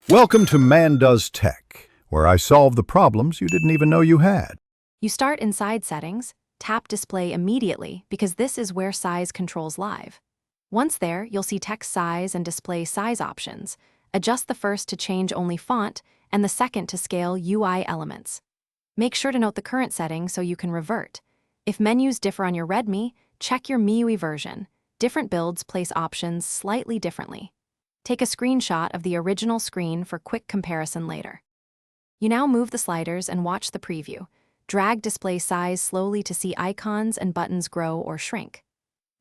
Welcome to Man Does Tech, where I solve the problems you didn't even know you had. You start inside Settings, tap Display immediately because this is where size controls live. Once there, you'll see text size and display size options. Adjust the first to change only font and the second to scale UI elements. Make sure to note the current setting so you can revert. If menus differ on your Redmi, check your MIUI version. Different builds place options slightly differently. Take a screenshot of the original screen for quick comparison later. You now move the sliders and watch the preview. Drag display size slowly to see icons and buttons grow or shrink.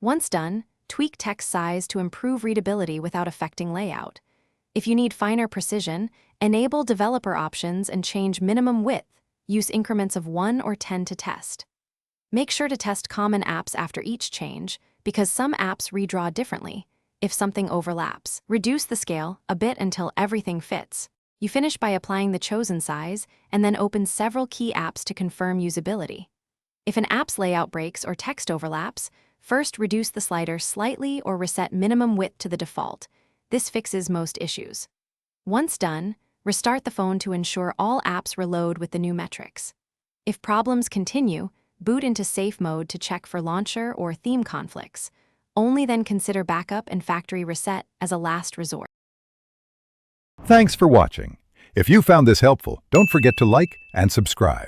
Once done, tweak text size to improve readability without affecting layout. If you need finer precision, enable developer options and change minimum width. Use increments of 1 or 10 to test. Make sure to test common apps after each change, because some apps redraw differently. If something overlaps, reduce the scale a bit until everything fits. You finish by applying the chosen size and then open several key apps to confirm usability. If an app's layout breaks or text overlaps, first reduce the slider slightly or reset minimum width to the default. This fixes most issues. Once done, restart the phone to ensure all apps reload with the new metrics. If problems continue, boot into safe mode to check for launcher or theme conflicts. Only then consider backup and factory reset as a last resort. Thanks for watching. If you found this helpful, don't forget to like and subscribe.